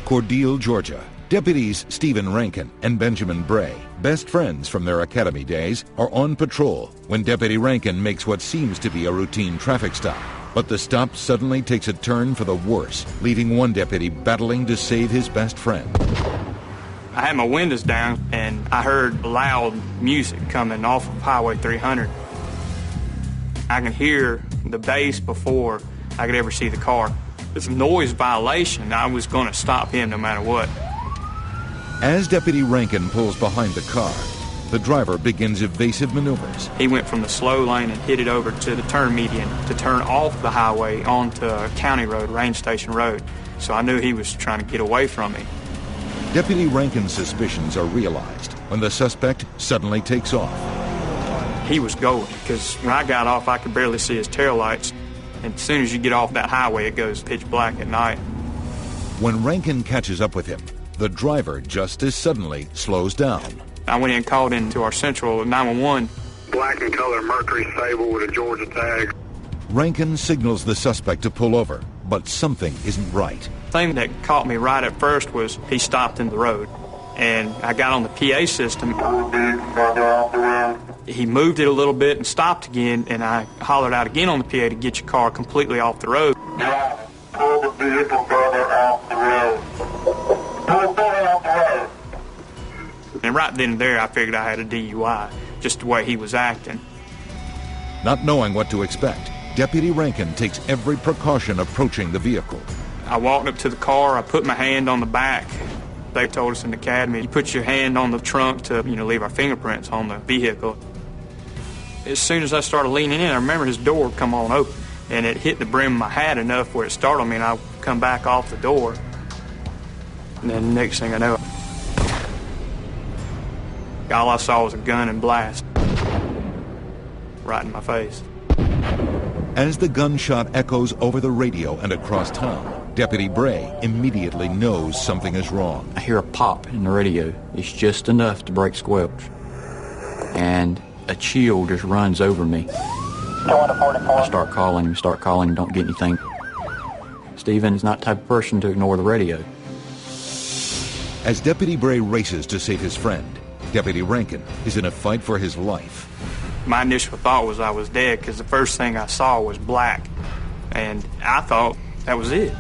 Cordele, Georgia. Deputies Stephen Rankin and Benjamin Bray, best friends from their academy days, are on patrol when Deputy Rankin makes what seems to be a routine traffic stop. But the stop suddenly takes a turn for the worse, leaving one deputy battling to save his best friend. I had my windows down, and I heard loud music coming off of Highway 300. I can hear the bass before I could ever see the car. It's a noise violation. I was going to stop him no matter what. As Deputy Rankin pulls behind the car, the driver begins evasive maneuvers. He went from the slow lane and hit it over to the turn median to turn off the highway onto County Road, Range Station Road. So I knew he was trying to get away from me. Deputy Rankin's suspicions are realized when the suspect suddenly takes off. He was going, because when I got off, I could barely see his taillights. And as soon as you get off that highway, it goes pitch black at night. When Rankin catches up with him, the driver just as suddenly slows down. I went in and called into our central 911. Black and color Mercury Sable with a Georgia tag. Rankin signals the suspect to pull over, but something isn't right. The thing that caught me right at first was he stopped in the road. And I got on the PA system. He moved it a little bit and stopped again, and I hollered out again on the PA to get your car completely off the road. Pull the vehicle further off the road. Pull further off the road. And right then and there, I figured I had a DUI, just the way he was acting. Not knowing what to expect, Deputy Rankin takes every precaution approaching the vehicle. I walked up to the car, I put my hand on the back. They told us in the academy, you put your hand on the trunk to, leave our fingerprints on the vehicle. As soon as I started leaning in, I remember his door come on open, and it hit the brim of my hat enough where it startled me, and I come back off the door. And then the next thing I know, all I saw was a gun and blast right in my face. As the gunshot echoes over the radio and across town, Deputy Bray immediately knows something is wrong. I hear a pop in the radio. It's just enough to break squelch. And a chill just runs over me. I start calling him, don't get anything. Stephen is not the type of person to ignore the radio. As Deputy Bray races to save his friend, Deputy Rankin is in a fight for his life. My initial thought was I was dead because the first thing I saw was black. And I thought that was it.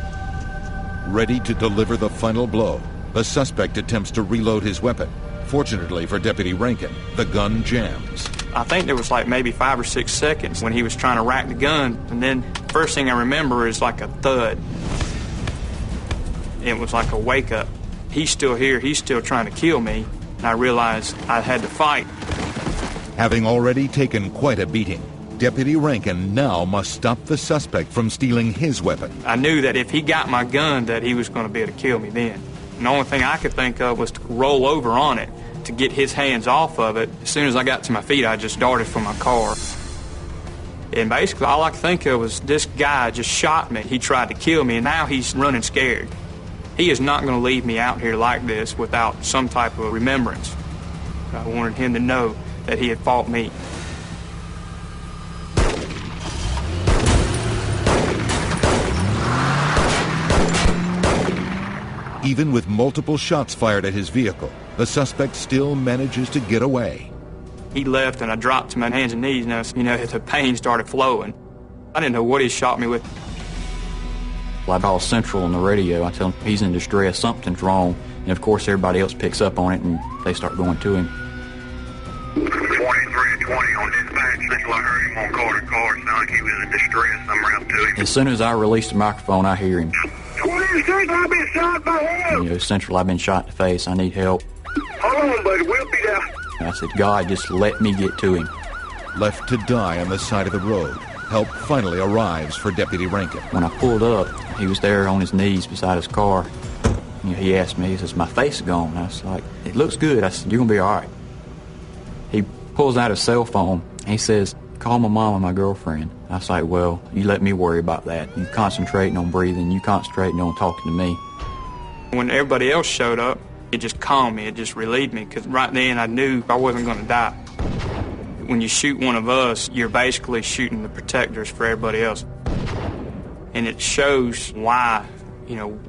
Ready to deliver the final blow, the suspect attempts to reload his weapon. Fortunately for Deputy Rankin, the gun jams. I think there was like maybe 5 or 6 seconds when he was trying to rack the gun, and then first thing I remember is like a thud. It was like a wake-up. He's still here, he's still trying to kill me, and I realized I had to fight. Having already taken quite a beating, Deputy Rankin now must stop the suspect from stealing his weapon. I knew that if he got my gun, that he was going to be able to kill me then. And the only thing I could think of was to roll over on it to get his hands off of it. As soon as I got to my feet, I just darted for my car. And basically, all I could think of was this guy just shot me. He tried to kill me, and now he's running scared. He is not going to leave me out here like this without some type of remembrance. I wanted him to know that he had fought me. Even with multiple shots fired at his vehicle, the suspect still manages to get away. He left, and I dropped to my hands and knees. Now, the pain started flowing. I didn't know what he shot me with. I call Central on the radio. I tell him he's in distress, something's wrong. And of course, everybody else picks up on it, and they start going to him. 2320 on dispatch. Central, I heard him on car to car. Sounded like he was in distress. I'm around to him. As soon as I release the microphone, I hear him. 26, I've been shot by him. Central, I've been shot in the face. I need help. Hold on, buddy. We'll be there. I said, God, just let me get to him. Left to die on the side of the road, help finally arrives for Deputy Rankin. When I pulled up, he was there on his knees beside his car. He asked me, he says, my face is gone. I was like, it looks good. I said, you're going to be all right. He pulls out his cell phone. He says, call my mom and my girlfriend. I was like, well, you let me worry about that. You concentrating on breathing. You concentrating on talking to me. When everybody else showed up, it just calmed me. It just relieved me, because right then I knew I wasn't going to die. When you shoot one of us, you're basically shooting the protectors for everybody else. And it shows why,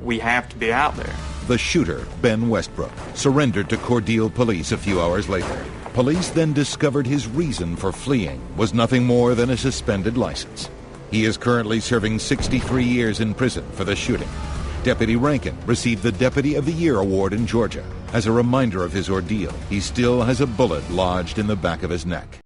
we have to be out there. The shooter, Ben Westbrook, surrendered to Cordele police a few hours later. Police then discovered his reason for fleeing was nothing more than a suspended license. He is currently serving 63 years in prison for the shooting. Deputy Rankin received the Deputy of the Year award in Georgia. As a reminder of his ordeal, he still has a bullet lodged in the back of his neck.